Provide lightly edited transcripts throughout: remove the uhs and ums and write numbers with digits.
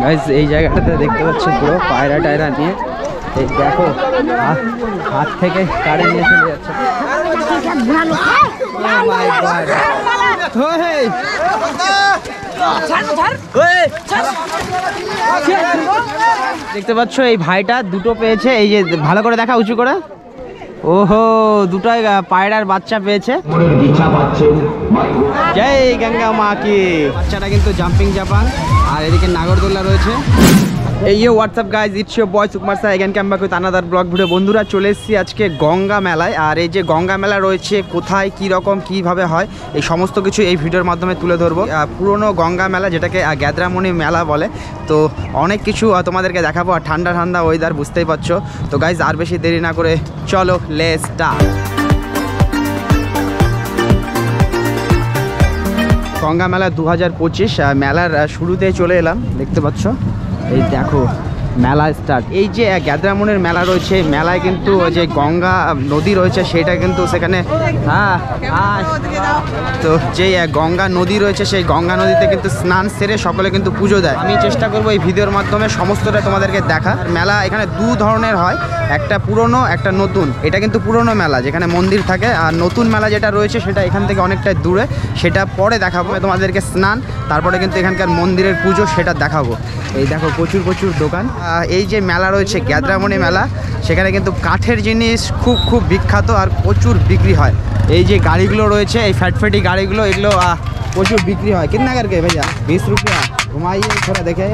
Guys এই জায়গাটাতে দেখতে পাচ্ছি পুরো পায়রা টায়রা নিয়ে, এই দেখো হাত থেকে কাড়ে নিয়ে চলে যাচ্ছে। দেখতে পাচ্ছ এই ভাইটা দুটো পেয়েছে, এই যে ভালো করে দেখা উঁচু করে, ওহো দুটোই পায়রার বাচ্চা পেয়েছে। জয় গঙ্গা মা কি। বাচ্চাটা কিন্তু জাম্পিং জাপান, আর এদিকে নাগরদোল্লা রয়েছে। এই WhatsApp guys, it's your boy Sukumar sir, again come back with another vlog video. বন্ধুরা চলে এসেছি আজকে গঙ্গা মেলায়, আর এই যে গঙ্গা মেলা রয়েছে কোথায় কী রকম কীভাবে হয় এই সমস্ত কিছু এই ভিডিওর মাধ্যমে তুলে ধরবো। পুরনো গঙ্গা মেলা যেটাকে গ্যাদ্রামণি মেলা বলে, তো অনেক কিছু তোমাদেরকে দেখাবো। আর ঠান্ডা ঠান্ডা ওয়েদার বুঝতেই পারছো। তো গাইজ আর বেশি দেরি না করে চলো লেটস স্টার্ট। গঙ্গা মেলা 2025 মেলার শুরুতেই চলে এলাম, দেখতে পাচ্ছ এই দেখো মেলা স্টার্ট। এই যে গ্যাদ্রামণির মেলা রয়েছে, মেলায় কিন্তু যে গঙ্গা নদী রয়েছে সেটা কিন্তু সেখানে তো যে গঙ্গা নদী রয়েছে সেই গঙ্গা নদীতে কিন্তু স্নান সেরে সকলে কিন্তু পুজো দেয়। আমি চেষ্টা করবো এই ভিডিওর মাধ্যমে সমস্তটা তোমাদেরকে দেখা। মেলা এখানে দু ধরনের হয়, একটা পুরনো একটা নতুন। এটা কিন্তু পুরনো মেলা যেখানে মন্দির থাকে, আর নতুন মেলা যেটা রয়েছে সেটা এখান থেকে অনেকটা দূরে, সেটা পরে দেখাবো তোমাদেরকে। স্নান তারপরে কিন্তু এখানকার মন্দিরের পুজো সেটা দেখাবো। এই দেখো প্রচুর প্রচুর দোকান। এই যে মেলা রয়েছে গ্যাদ্রামণি মেলা, সেখানে কিন্তু কাঠের জিনিস খুব বিখ্যাত আর প্রচুর বিক্রি হয়। এই যে গাড়িগুলো রয়েছে, এই ফ্যাটফ্যাটি গাড়িগুলো, এগুলো প্রচুর বিক্রি হয়। কিतना करके भैया? 20 रुपया। घुमाइए थोड़ा देखे।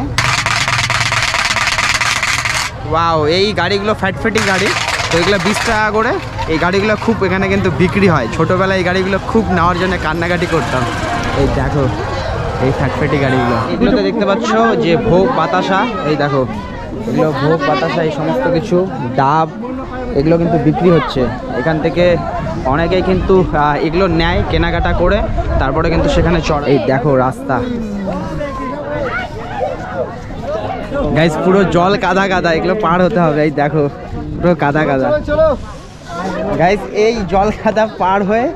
ওয়াও, এই গাড়িগুলো ফ্যাটফ্যাটি গাড়ি, তো এগুলো 20 টাকা করে। এই গাড়িগুলো খুব এখানে কিন্তু বিক্রি হয়। ছোটোবেলায় এই গাড়িগুলো খুব নেওয়ার জন্য কান্নাকাটি করতাম। এই দেখো এই ফ্যাটফ্যাটি গাড়িগুলো, এগুলোতে দেখতে পাচ্ছ যে ভোগ বাতাসা, এই দেখো এগুলো ভোগ বাতাসা, এই সমস্ত কিছু ডাব এগুলো কিন্তু বিক্রি হচ্ছে। এখান থেকে অনেকেই কিন্তু এগুলো নেয় কেনাকাটা করে, তারপরে কিন্তু সেখানে চড়ে। এই দেখো রাস্তা গাইস, পুরো জল কাদা কাদা, এগুলো পার হতে হবে। এই দেখো পুরো কাদা কাদা গাইস, এই জল কাদা পার হয়ে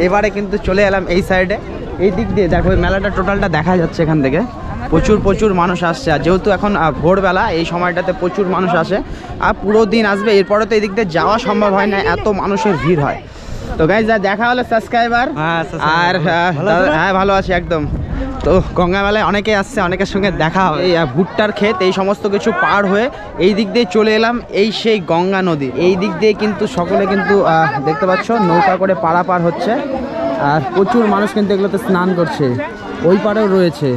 এবারে কিন্তু চলে এলাম এই সাইডে। এই দিক দিয়ে দেখো মেলাটা টোটালটা দেখা যাচ্ছে এখান থেকে। প্রচুর মানুষ আসছে, আর যেহেতু এখন ভোরবেলা এই সময়টাতে প্রচুর মানুষ আসে, আর পুরো দিন আসবে। এরপরে তো এই দিক দিয়ে যাওয়া সম্ভব হয় না, এত মানুষের ভিড় হয়। তো গাইস যা দেখা হলো সাবস্ক্রাইবার, আর হ্যাঁ ভালো আছি একদম। তো গঙ্গা মেলায় অনেকে আসছে, অনেকের সঙ্গে দেখা হবে। এই ভুট্টার ক্ষেত এই সমস্ত কিছু পার হয়ে এই দিক দিয়ে চলে এলাম, এই সেই গঙ্গা নদী। এই দিক দিয়ে কিন্তু সকলে কিন্তু দেখতে পাচ্ছ নৌকা করে পারাপার হচ্ছে, আর প্রচুর মানুষ কিন্তু এগুলোতে স্নান করছে। ওই পারেও রয়েছে,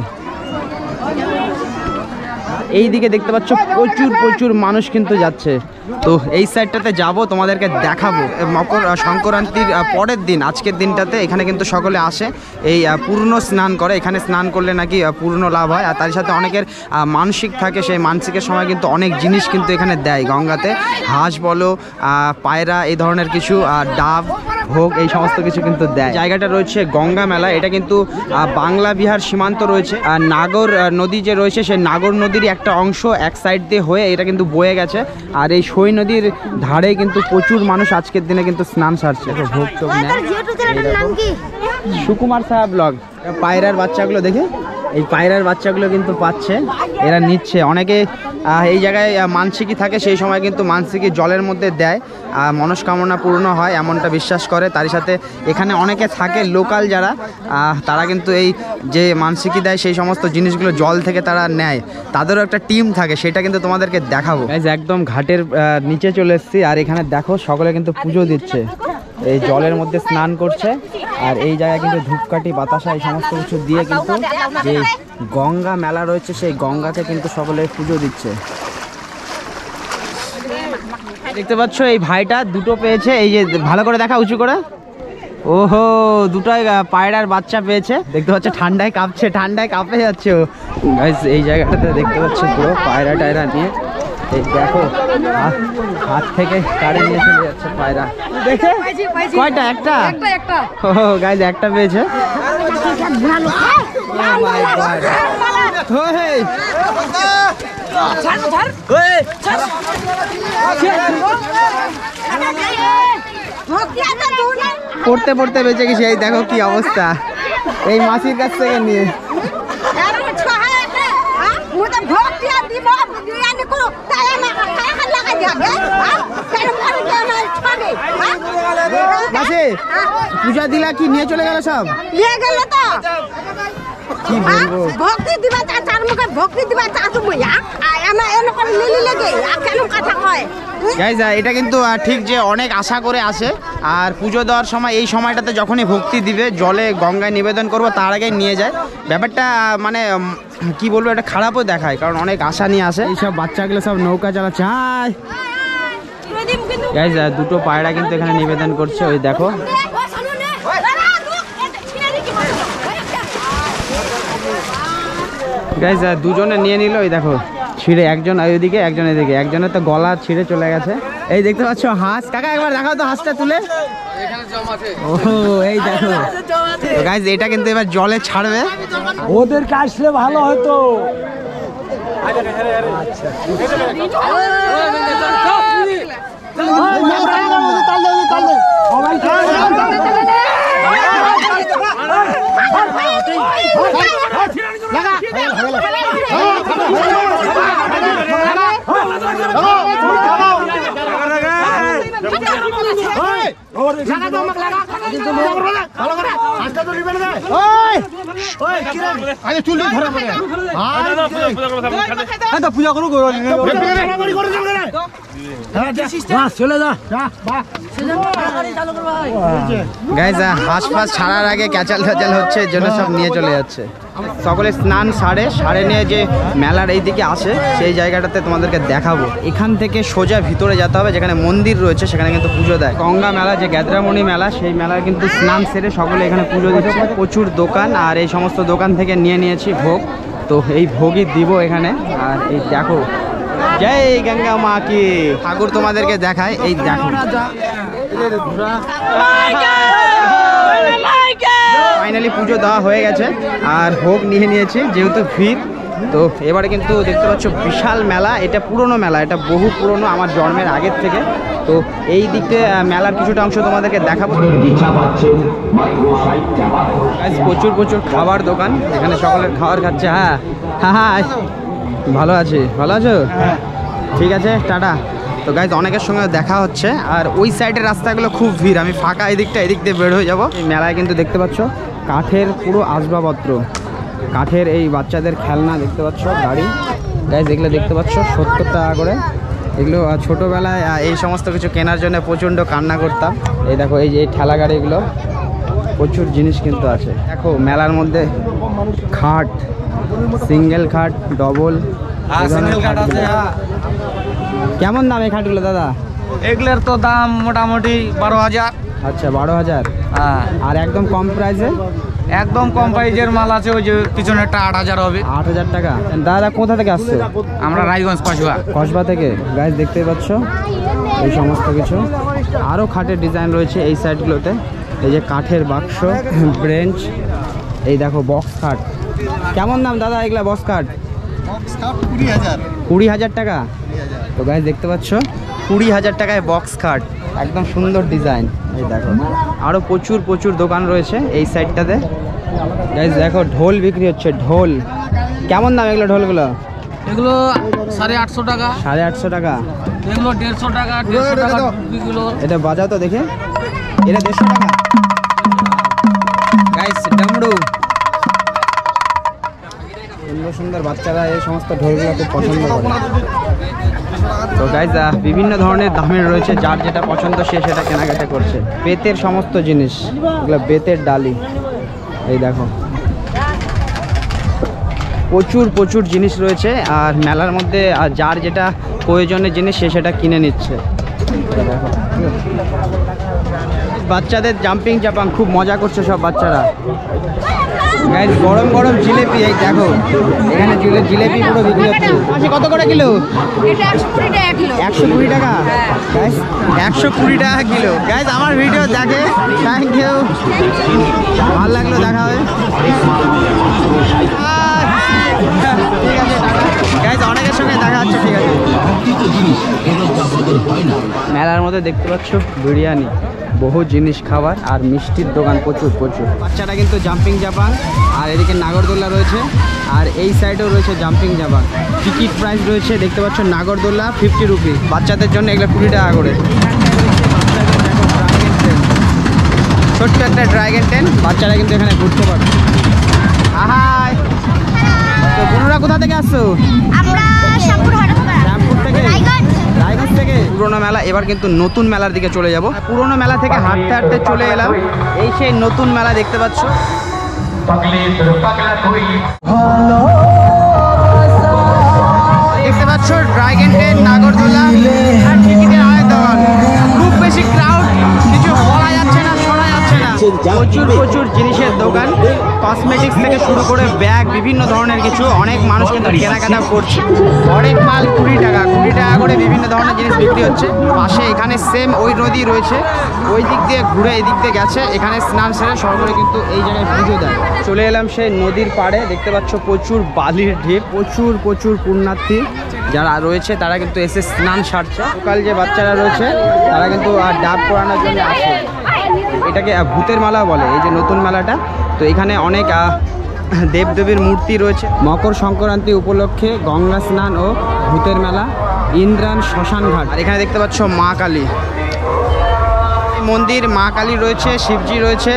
এই দিকে দেখতে পাচ্ছ প্রচুর মানুষ কিন্তু যাচ্ছে। তো এই সাইডটাতে যাব, তোমাদেরকে দেখাবো। মকর সংক্রান্তির পরের দিন আজকের দিনটাতে এখানে কিন্তু সকলে আসে, এই পূর্ণ স্নান করে। এখানে স্নান করলে নাকি পূর্ণ লাভ হয়, আর তার সাথে অনেকের মানসিক থাকে, সেই মানসিকের সময় কিন্তু অনেক জিনিস কিন্তু এখানে দেয় গঙ্গাতে। হাঁস বলো, পায়রা, এই ধরনের কিছু ডাব ভোগ এই সমস্ত কিছু কিন্তু দেয়। জায়গাটা রয়েছে গঙ্গা মেলা, এটা কিন্তু বাংলা বিহার সীমান্ত রয়েছে। আর নাগর নদী যে রয়েছে সেই নাগর নদীরই একটা অংশ এক সাইড দিয়ে হয়ে এটা কিন্তু বয়ে গেছে। আর এই সই নদীর ধারে কিন্তু প্রচুর মানুষ আজকের দিনে কিন্তু স্নান সারছে। ভোগ টোগ নেয়। সুকুমার সাহা ব্লগ। পায়রার বাচ্চাগুলো দেখে, এই পায়রার বাচ্চাগুলো কিন্তু পাচ্ছে, এরা নিচ্ছে। অনেকে এই জায়গায় মানসিকই থাকে, সেই সময় কিন্তু মানসিকই জলের মধ্যে দেয়, মনস্কামনা পূর্ণ হয় এমনটা বিশ্বাস করে। তারই সাথে এখানে অনেকে থাকে লোকাল যারা, তারা কিন্তু এই যে মানসিকই দেয় সেই সমস্ত জিনিসগুলো জল থেকে তারা নেয়। তাদেরও একটা টিম থাকে, সেটা কিন্তু তোমাদেরকে দেখাবো। একদম ঘাটের নিচে চলে এসেছি, আর এখানে দেখো সকলে কিন্তু পুজো দিচ্ছে, এই জলের মধ্যে স্নান করছে। আর এই জায়গায় কিন্তু ধূপকাঠি বাতাসা এই সমস্ত কিছু দিয়ে কিন্তু যে গঙ্গা মেলা রয়েছে সেই গঙ্গাকে কিন্তু সকলে পুজো দিচ্ছে। দেখতে পাচ্ছ এই ভাইটা দুটো পেয়েছে, এই যে ভালো করে দেখা উঁচু করে, ওহো দুটোই পায়রার বাচ্চা পেয়েছে। দেখতে পাচ্ছ ঠান্ডায় কাঁপছে, ঠান্ডায় কাঁপে যাচ্ছে ও। এই জায়গাটাতে দেখতে পাচ্ছ পুরো পায়রা টায়রা নিয়ে, এই দেখো হাত থেকে কাড়ে নিয়ে চলে যাচ্ছে পায়রা। দেখে কয়টা? একটা ও গাইজ একটা পেয়েছে। পড়তে পড়তে বেঁচে গেছি। এই দেখো কি অবস্থা, এই মাসির কাছ থেকে নিয়ে। পূজা দিলা কি নিয়ে চলে গেল সব? নিয়ে গেল তো কি বলবো? ভক্তি দিবা চার মুখে ভক্তি দিবা চাচু বইয়া এনে এনে করে লিলি লাগে আর কেন কথা কয় গাইজ এটা কিন্তু ঠিক যে অনেক আশা করে আসে আর পুজো দেওয়ার সময় এই সময়টাতে যখনই ভক্তি দিবে জলে গঙ্গায় নিবেদন করব তার আগেই নিয়ে যায় ব্যাপারটা মানে কি বলবো এটা খারাপও দেখায় কারণ অনেক আশা নিয়ে আসে এইসব বাচ্চাগুলো সব নৌকা চালাচ্ছে হাই গাইজ দুটো পায়রা কিন্তু এখানে নিবেদন করছে ওই দেখো গাইজ দুজনে নিয়ে নিল ওই দেখো ছিঁড়ে একজন ওইদিকে একজন এদিকে একজনের তো গলা ছিঁড়ে চলে গেছে এই দেখতে পাচ্ছ হাঁস কাকা একবার দেখাও তো হাঁসটা তুলে ও এই দেখো তো গাইজ এটা কিন্তু এবার জলে ছাড়বে ওদেরকে আসলে ভালো হতো পূজা করো চলে যা গাইজ হাঁস ফাঁস ছাড়ার আগে ক্যাচাল ট্যাচাল হচ্ছে এর জন্য সব নিয়ে চলে যাচ্ছে সকলে স্নান সারে নিয়ে যে মেলার এই দিকে আসে সেই জায়গাটাতে তোমাদেরকে দেখাবো এখান থেকে সোজা ভিতরে যেতে হবে যেখানে মন্দির রয়েছে সেখানে কিন্তু পুজো দেয় গঙ্গা মেলা যে গ্যাদ্রামণি মেলা সেই মেলার কিন্তু স্নান সেরে সকলে এখানে পুজো দিচ্ছে প্রচুর দোকান আর এই সমস্ত দোকান থেকে নিয়ে নিয়েছি ভোগ তো এই ভোগই দিব এখানে আর এই দেখো জয় গঙ্গা মা কি ঠাকুর তোমাদেরকে দেখায় এই দেখো ফাইনালি পুজো দেওয়া হয়ে গেছে আর ভোগ নিয়ে নিয়েছি যেহেতু ভিড় তো এবারে কিন্তু দেখতে পাচ্ছ বিশাল মেলা এটা পুরনো মেলা এটা বহু পুরনো আমার জন্মের আগের থেকে তো এই দিকে মেলার কিছুটা অংশ তোমাদেরকে দেখাবো প্রচুর খাবার দোকান এখানে সকলের খাবার খাচ্ছে হ্যাঁ হ্যাঁ ভালো আছি ভালো আছো ঠিক আছে টাটা তো গাইজ অনেকের সঙ্গে দেখা হচ্ছে আর ওই সাইডের রাস্তাগুলো খুব ভিড় আমি ফাঁকা এদিক দিয়ে বের হয়ে যাবো এই মেলায় কিন্তু দেখতে পাচ্ছ কাঠের পুরো আসবাবপত্র কাঠের এই বাচ্চাদের খেলনা দেখতে পাচ্ছ গাড়ি গাইজ এগুলো দেখতে পাচ্ছ 70 টাকা করে এগুলো ছোটোবেলায় এই সমস্ত কিছু কেনার জন্য প্রচণ্ড কান্না করতাম এই দেখো এই যে এই ঠেলা গাড়িগুলো প্রচুর জিনিস কিন্তু আছে দেখো মেলার মধ্যে খাট সিঙ্গেল খাট ডবল কেমন দাম এই খাটগুলো দাদা এগুলোর তো দাম মোটামুটি 12,000 আচ্ছা 12,000 হ্যাঁ আর একদম কম প্রাইসে একদম কম প্রাইজের মাল আছে ওই যে পিছনেরটা 8,000 হবে 8,000 টাকা দাদা কোথা থেকে আসছে আমরা রায়গঞ্জ কসবা থেকে গাইজ দেখতে পাচ্ছ এই সমস্ত কিছু আরও খাটের ডিজাইন রয়েছে এই সাইডগুলোতে এই যে কাঠের বাক্স ব্রেঞ্চ এই দেখো বক্স খাট কেমন দাম দাদা এগুলা বক্স খাট 20,000 টাকা তো গাইজ দেখতে পাচ্ছ 20,000 টাকায় বক্স খাট একদম সুন্দর ডিজাইন এই দেখো আরও প্রচুর দোকান রয়েছে এই সাইডটাতে গাইজ দেখো ঢোল বিক্রি হচ্ছে ঢোল কেমন দাম এগুলো ঢোলগুলো এগুলো 850 টাকা 850 টাকা এগুলো 150 টাকা 150 টাকা এগুলো এটা বাজাও তো দেখে এটা 150 টাকা গাইজ ডামরু সুন্দর বাচ্চারা এই সমস্ত ঢোলগুলো খুব পছন্দ করে তো গাইজ বিভিন্ন ধরনের দামের রয়েছে যার যেটা পছন্দ সে সেটা কেনাকাটা করছে বেতের সমস্ত জিনিস এগুলো বেতের ডালি এই দেখো প্রচুর জিনিস রয়েছে আর মেলার মধ্যে যার যেটা প্রয়োজনের জিনিস সে সেটা কিনে নিচ্ছে দেখো বাচ্চাদের জাম্পিং জাপাং খুব মজা করছে সব বাচ্চারা গাইজ গরম জিলেপি এই দেখো এখানে জিলেপি পুরো বিক্রি হচ্ছে কত করে কিলো এটা 120 টাকা 120 টাকা কিলো গাইজ আমার ভিডিও দেখে থ্যাংক ইউ ভালো লাগলো দেখা হবে ঠিক আছে গাইজ অনেকের সঙ্গে দেখা হচ্ছে ঠিক আছে মেলার মধ্যে দেখতে পাচ্ছ বিরিয়ানি বহু জিনিস খাবার আর মিষ্টির দোকান প্রচুর বাচ্চাটা কিন্তু জাম্পিং জাপান আর এদিকে নাগরদোল্লা রয়েছে আর এই সাইডেও রয়েছে জাম্পিং জাপান টিকিট প্রাইস রয়েছে দেখতে পাচ্ছ নাগরদোল্লা 50 রুপি বাচ্চাদের জন্য এগুলো 20 টাকা করে ছোট্ট একটা ড্রাগন ট্রেন, বাচ্চারা কিন্তু এখানে ঘুরতে পারবে। হাই, তো বোনরা কোথা থেকে আসছো? আমরা শ্যামপুর শ্যামপুর থেকে, রায়গঞ্জ থেকে। পুরোনো মেলা, এবার কিন্তু নতুন মেলার দিকে চলে যাব। পুরোনো মেলা থেকে হাঁটতে হাঁটতে চলে এলাম এই সেই নতুন মেলা, দেখতে পাচ্ছ। দেখতে পাচ্ছ ড্রাগন ট্রেন, নাগরদোলা আর টিকিটের আয় দেওয়ান। খুব বেশি ক্রাউড, কিছু বলা যাচ্ছে না, শোনা যাচ্ছে না। প্রচুর প্রচুর জিনিসের দোকান, কসমেটিক্স থেকে শুরু করে ব্যাগ, বিভিন্ন ধরনের কিছু। অনেক মানুষ কিন্তু কেনাকাটা করছে। অনেক মাল 20 টাকা করে বিভিন্ন ধরনের জিনিস বিক্রি হচ্ছে। পাশে এখানে সেম ওই নদী রয়েছে, ওই দিক দিয়ে ঘুরে এই দিক দিয়ে গেছে। এখানে স্নান সেরে সরকারে কিন্তু এই জায়গায় পুজো দেয়। চলে এলাম সেই নদীর পাড়ে, দেখতে পাচ্ছ প্রচুর বালির ঢিপ, প্রচুর প্রচুর পুণ্যার্থী যারা রয়েছে তারা কিন্তু এসে স্নান সারছে। সকাল যে বাচ্চারা রয়েছে তারা কিন্তু ডাব পরানোর জন্য আসে। এটাকে ভূতের মেলা বলে, এই যে নতুন মেলাটা। তো এখানে অনেক দেবদেবীর মূর্তি রয়েছে। মকর সংক্রান্তি উপলক্ষে গঙ্গা স্নান ও ভূতের মেলা, ইন্দ্রান শ্মশান ঘাট। আর এখানে দেখতে পাচ্ছ মা কালী মন্দির, মা কালী রয়েছে, শিবজি রয়েছে,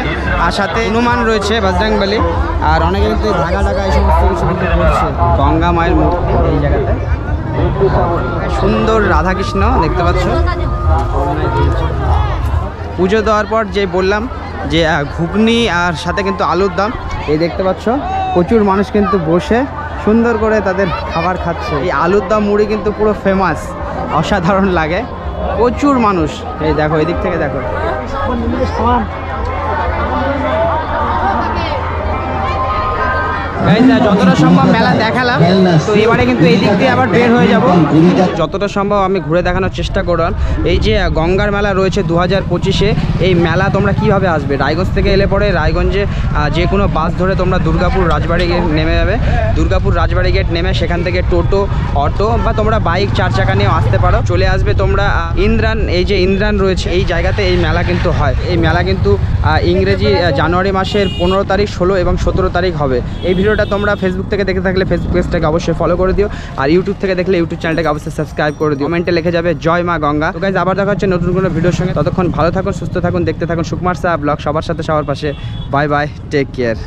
আর সাথে হনুমান রয়েছে, বজরংবলী। আর অনেকে কিন্তু ঢাকা ঢাকা এই সমস্ত কিছু কিন্তু করছে। গঙ্গা মায়ের মূর্তি এই জায়গাতে, সুন্দর রাধাকৃষ্ণ দেখতে পাচ্ছ। পুজো দেওয়ার পর যে বললাম যে ঘুগনি আর সাথে কিন্তু আলুর দম, এই দেখতে পাচ্ছ প্রচুর মানুষ কিন্তু বসে সুন্দর করে তাদের খাবার খাচ্ছে। এই আলুর দম মুড়ি কিন্তু পুরো ফেমাস, অসাধারণ লাগে। প্রচুর মানুষ, এই দেখো এদিক থেকে দেখো। যতটা সম্ভব মেলা দেখালাম, তো এবারে কিন্তু এই দিক দিয়ে আবার বের হয়ে যাব। যতটা সম্ভব আমি ঘুরে দেখানোর চেষ্টা করলাম। এই যে গঙ্গার মেলা রয়েছে 2025-এ, এই মেলা তোমরা কিভাবে আসবে? রায়গঞ্জ থেকে এলে পরে রায়গঞ্জে যে কোনো বাস ধরে তোমরা দুর্গাপুর রাজবাড়ি গেট নেমে যাবে। দুর্গাপুর রাজবাড়ি গেট নেমে সেখান থেকে টোটো, অটো বা তোমরা বাইক 4 চাকা নিয়েও আসতে পারো। চলে আসবে তোমরা ইন্দ্রান, এই যে ইন্দ্রান রয়েছে এই জায়গাতে এই মেলা কিন্তু হয়। এই মেলা কিন্তু ইংরেজি জানুয়ারি মাসের 15 তারিখ, 16 এবং 17 তারিখ হবে। এই ভিডিওটা তোমরা ফেসবুক থেকে দেখে থাকলে ফেসবুক পেজটাকে অবশ্যই ফলো করে দিও, আর ইউটিউব থেকে দেখলে ইউটিউব চ্যানেলটাকে অবশ্যই সাবস্ক্রাইব করে দিও। কমেন্টে লিখে যাবে জয় মা গঙ্গা। তো গাইজ আবার দেখা হচ্ছে নতুন কোনো ভিডিওর সঙ্গে। ততক্ষণ ভালো থাকুন, সুস্থ থাকুন, দেখতে থাকুন সুকুমার সাহা ব্লগ। সবার সাথে সবার পাশে। Bye bye, take care.